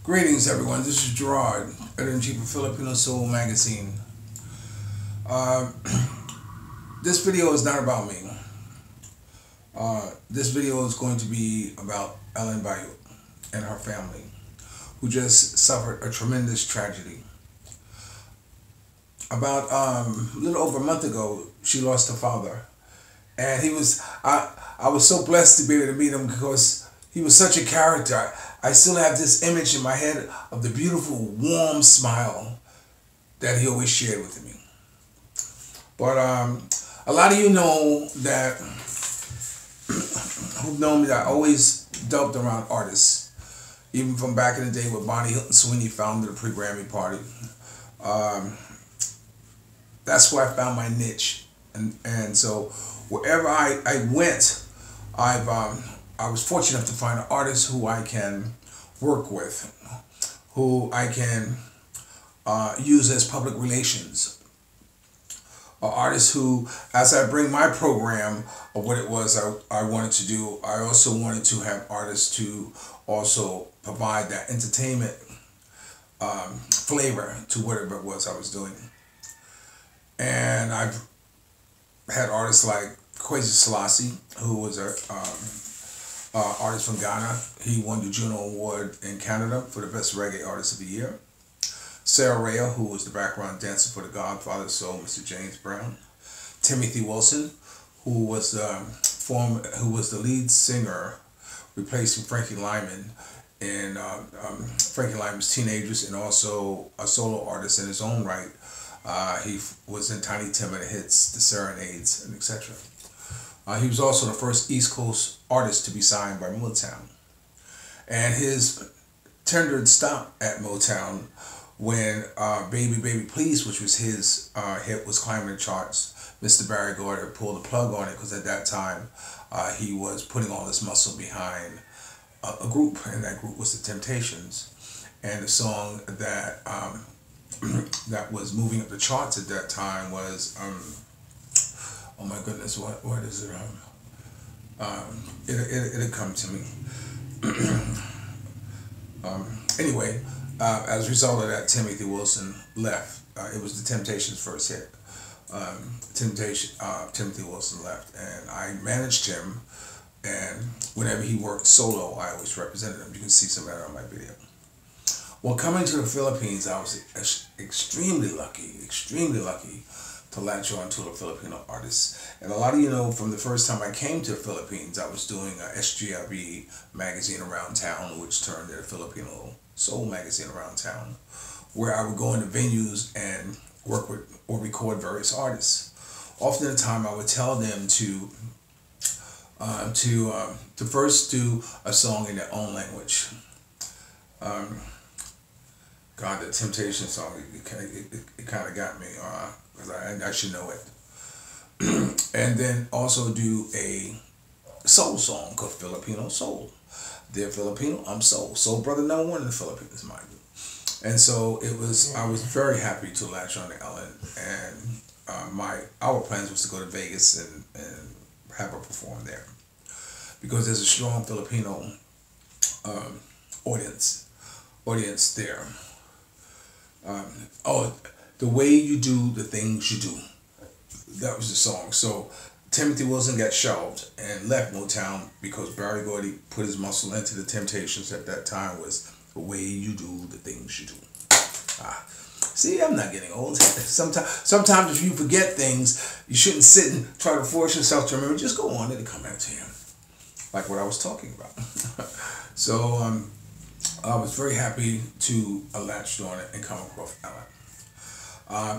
Greetings, everyone. This is Gerard, editor-in-chief of Filipino Soul Magazine. Uh, this video is not about me. This video is going to be about Allan Bayot and her family, who just suffered a tremendous tragedy. About a little over a month ago, she lost her father, and I was so blessed to be able to meet him because he was such a character. I still have this image in my head of the beautiful, warm smile that he always shared with me. But a lot of you know that, who've known me, that I always delved around artists, even from back in the day with Bonnie Hilton Sweeney founded the pre-Grammy party. That's where I found my niche, and so wherever I went, I was fortunate enough to find an artist who I can work with, who I can use as public relations. An artist who, as I bring my program of what it was I wanted to do, I also wanted to have artists to also provide that entertainment flavor to whatever it was I was doing. And I've had artists like Kwesi Selassie, who was a artist from Ghana. He won the Juno Award in Canada for the Best Reggae Artist of the Year. Sarah Rhea, who was the background dancer for The Godfather Soul, Mr. James Brown. Timothy Wilson, who was the lead singer, replacing Frankie Lyman in Frankie Lyman's Teenagers, and also a solo artist in his own right. He was in Tiny Tim and the Hits, The Serenades, and etc. He was also the first East Coast artist to be signed by Motown. And his tendered stop at Motown when Baby Baby Please, which was his hit, was climbing the charts. Mr. Barry Gordy pulled the plug on it because at that time he was putting all his muscle behind a group, and that group was The Temptations. And the song that that was moving up the charts at that time was oh my goodness, what is it? It'll come to me. Anyway, as a result of that, Timothy Wilson left. It was The Temptations' first hit. Timothy Wilson left, and I managed him. And whenever he worked solo, I always represented him. You can see some of that on my video. Well, coming to the Philippines, I was extremely lucky to latch on to a Filipino artist. And a lot of you know, from the first time I came to the Philippines, I was doing a SGRB magazine around town, which turned into Filipino Soul Magazine around town, where I would go into venues and work with or record various artists. Often at the time, I would tell them to first do a song in their own language. God, the Temptation song, it kind of got me, because I should know it. And then also do a soul song called Filipino Soul. They're Filipino, I'm soul. Soul brother number one in the Philippines, mind you. And so I was very happy to latch on to Ellen, and our plans was to go to Vegas and have her perform there, because there's a strong Filipino audience there. The way you do the things you do. That was the song. So Timothy Wilson got shelved and left Motown because Barry Gordy put his muscle into The Temptations at that time. Was the way you do the things you do. See, I'm not getting old. Sometimes if you forget things, you shouldn't sit and try to force yourself to remember. Just go on, it'll come back to you. Like what I was talking about. So I was very happy to latch on it and come across Ellen.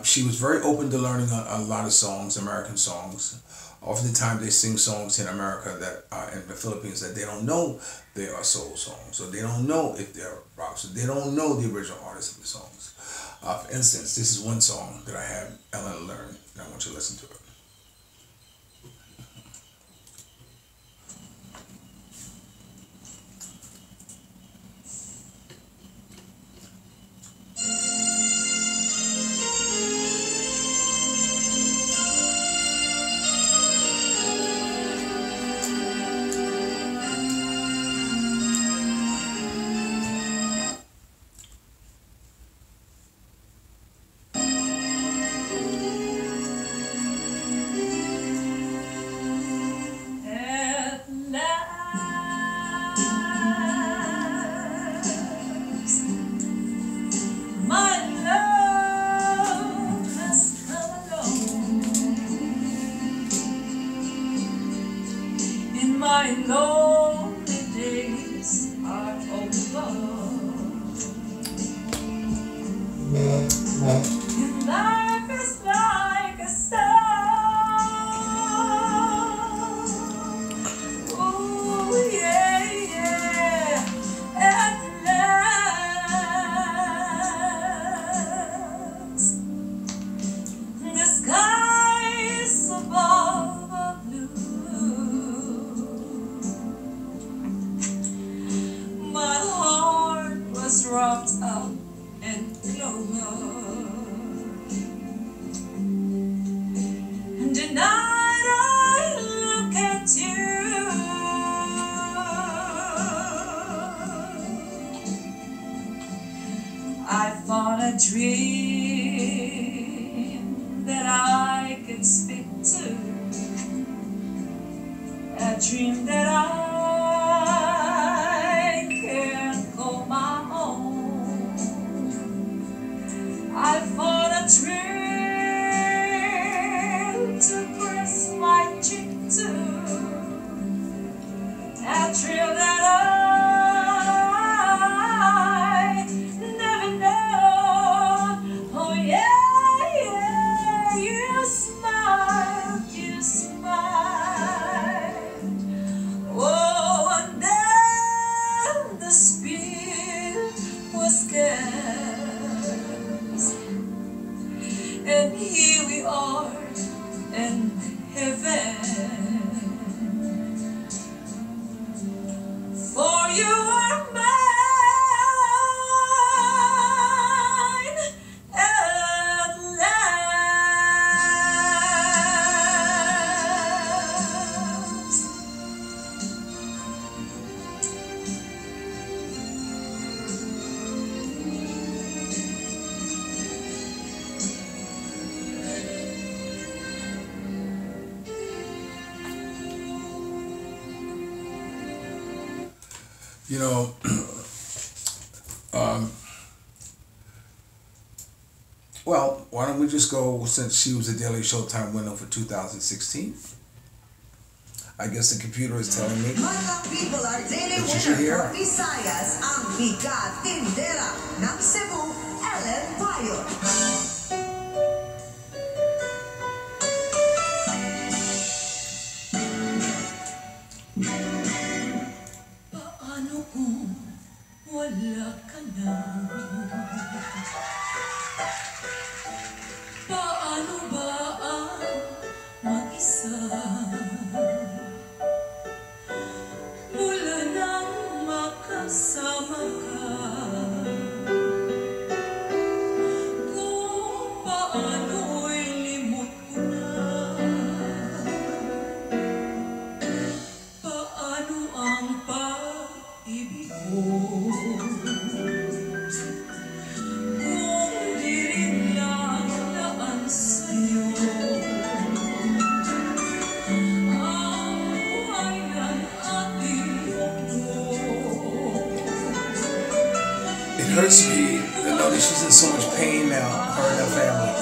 She was very open to learning a lot of songs, American songs. Oftentimes they sing songs in America that in the Philippines that they don't know they are soul songs, or they don't know if they're rock, so they don't know the original artists of the songs. For instance, this is one song that I had Ellen learn, and I want you to listen to it. Life is like a song. Oh yeah, yeah. At last, the skies above are blue. My heart was wrapped up in clover. And tonight I look at you. I found a dream that I could speak to. A dream that I can call my own. I found a dream to press my cheek to. A dream that I never know. Oh yeah, yeah, you smiled, you smiled. Oh, and then the spirit was cast, and here we are in heaven. For you are mine at last. You know, well, why don't we just go, since she was a Daily Showtime winner for 2016? I guess the computer is telling me Mga people are daily that you should hear winner her. for Visayas ang bigat tindera ng Cebu, Allan Bayot. Paano kung wala ka na? Paano ba ang mag-isa? Mula nang makasama ka. Kung paano'y limot ko na. Paano ang pag-ibig ko? Kung di rin lang laan sa'yo ang buhay ng ating mundo. It hurts me to know that she's in so much pain now, her and her family.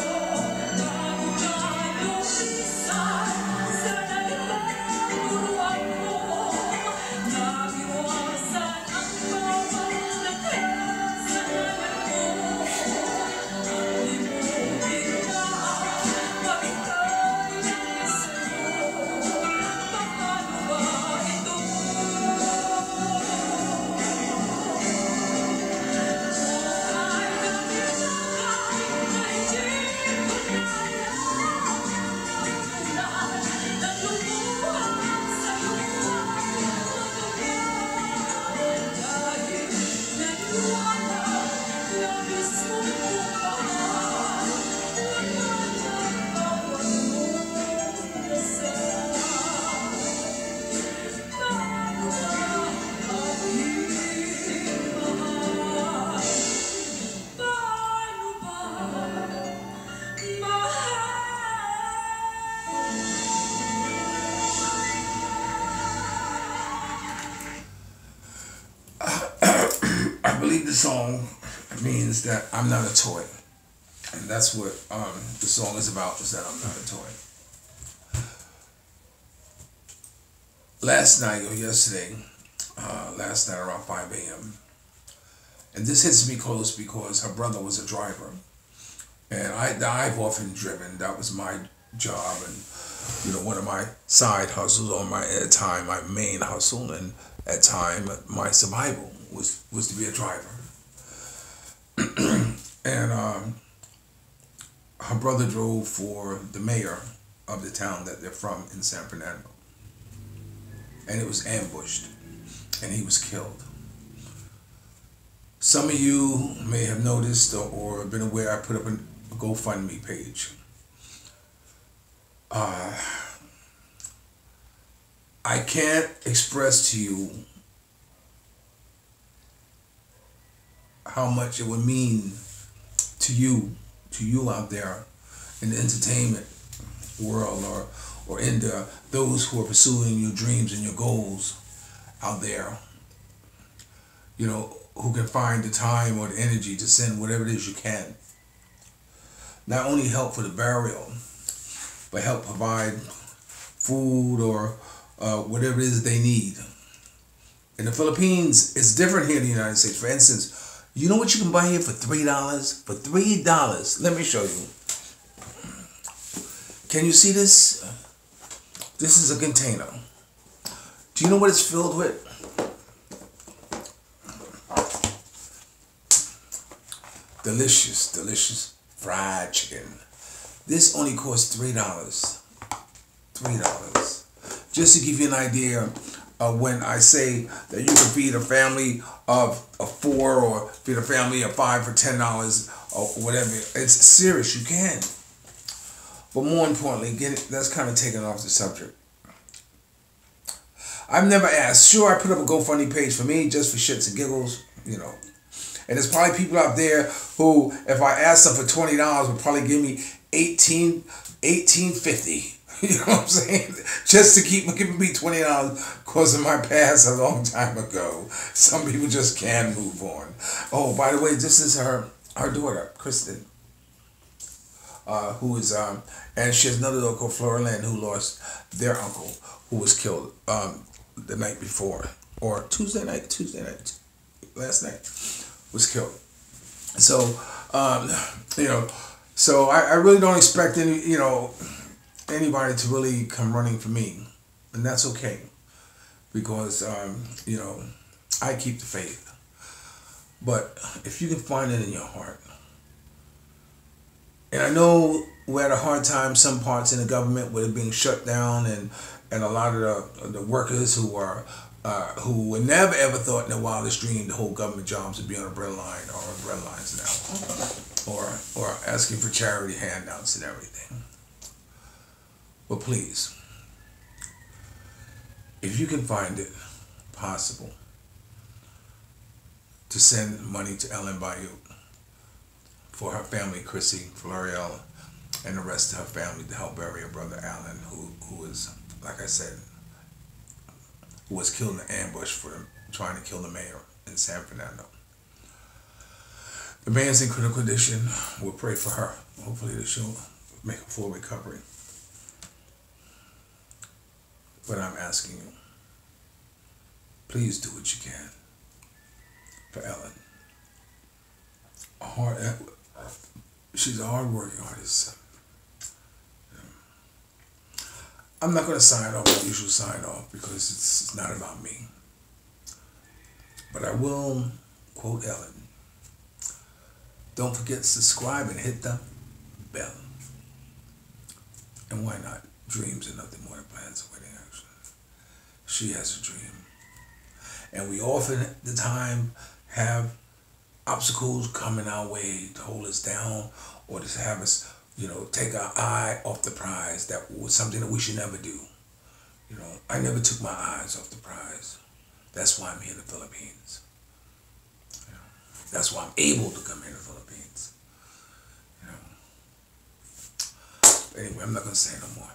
I believe the song means that I'm not a toy. And that's what the song is about, is that I'm not a toy. Last night or yesterday, last night around 5 a.m., and this hits me close because her brother was a driver, And I've often driven. That was my job, and one of my side hustles, or at time my main hustle, and at time my survival was to be a driver. And her brother drove for the mayor of the town that they're from in San Fernando, and it was ambushed, and he was killed. Some of you may have noticed or been aware I put up a GoFundMe page. I can't express to you how much it would mean to you out there in the entertainment world, or in those who are pursuing your dreams and your goals out there, who can find the time or the energy to send whatever it is you can. Not only help for the burial, but help provide food or whatever it is they need. In the Philippines, it's different here in the United States. For instance, you know what you can buy here for $3? For $3, let me show you. Can you see this? This is a container. Do you know what it's filled with? Delicious, delicious fried chicken. This only costs $3. $3. Just to give you an idea of when I say that you can feed a family of 4 or feed a family of 5 for $10 or whatever. It's serious, you can. But more importantly, that's kind of taken off the subject. I've never asked. Sure, I put up a GoFundMe page for me just for shits and giggles, And there's probably people out there who, if I asked them for $20, would probably give me $18.50. You know what I'm saying? Just to keep giving me $20 because of my past a long time ago. Some people just can't move on. Oh, by the way, this is her daughter, Kerstin, who is and she has another daughter called Florelynl, who lost their uncle, who was killed the night before, or Tuesday night, last night, was killed. So so I really don't expect anybody to really come running for me, and that's okay, because I keep the faith. But if you can find it in your heart, and I know we're at a hard time, some parts in the government with it being shut down, and a lot of the workers who would never ever thought in their wildest dream the whole government jobs would be on a bread line or on bread lines now, or asking for charity handouts and everything. But please, if you can find it possible to send money to Allan Bayot for her family, Chrissy, Florelynl, and the rest of her family, to help bury her brother Allan, who is, like I said, who was killed in an ambush for trying to kill the mayor in San Fernando. The mayor's in critical condition. We'll pray for her. Hopefully she'll make a full recovery. But I'm asking you, please do what you can for Ellen. She's a hard-working artist. I'm not going to sign off the usual sign off because it's not about me. But I will quote Ellen. Don't forget to subscribe and hit the bell. And why not? Dreams are nothing more than plans of wedding action. She has a dream. And we often at the time have obstacles coming our way to hold us down, or to have us, take our eye off the prize. That was something that we should never do. I never took my eyes off the prize. That's why I'm here in the Philippines. That's why I'm able to come here in the Philippines. Anyway, I'm not going to say no more.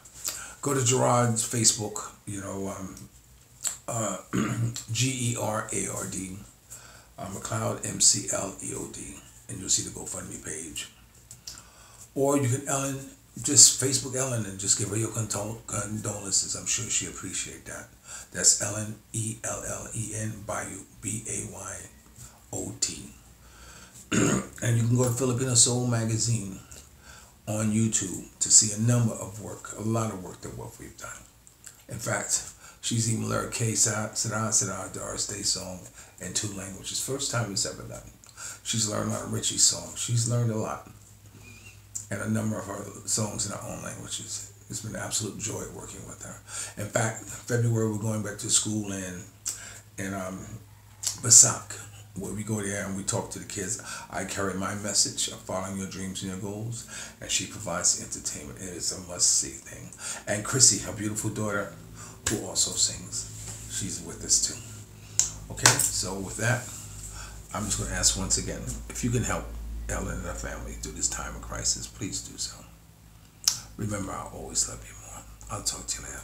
Go to Gerard's Facebook, Gerard, McLeod, MCLEOD, and you'll see the GoFundMe page. Or you can just Facebook Ellen and just give her your condolences. I'm sure she'll appreciate that. That's Ellen, ELLEN, Bayot, BAYOT. And you can go to Filipino Soul Magazine on YouTube to see a lot of work that what we've done. In fact, she's even learned K Sada Doris Day song in 2 languages. First time it's ever done. She's learned a lot of Richie's songs. She's learned a lot. And a number of her songs in her own languages. It's been an absolute joy working with her. In fact, February we're going back to school in Basak, where we go there and we talk to the kids. I carry my message of following your dreams and your goals, and she provides entertainment. It is a must-see thing. And Chrissy, her beautiful daughter, who also sings, she's with us too. Okay, so with that, I'm just going to ask once again, if you can help Ellen and her family through this time of crisis, please do so. Remember, I'll always love you more. I'll talk to you later.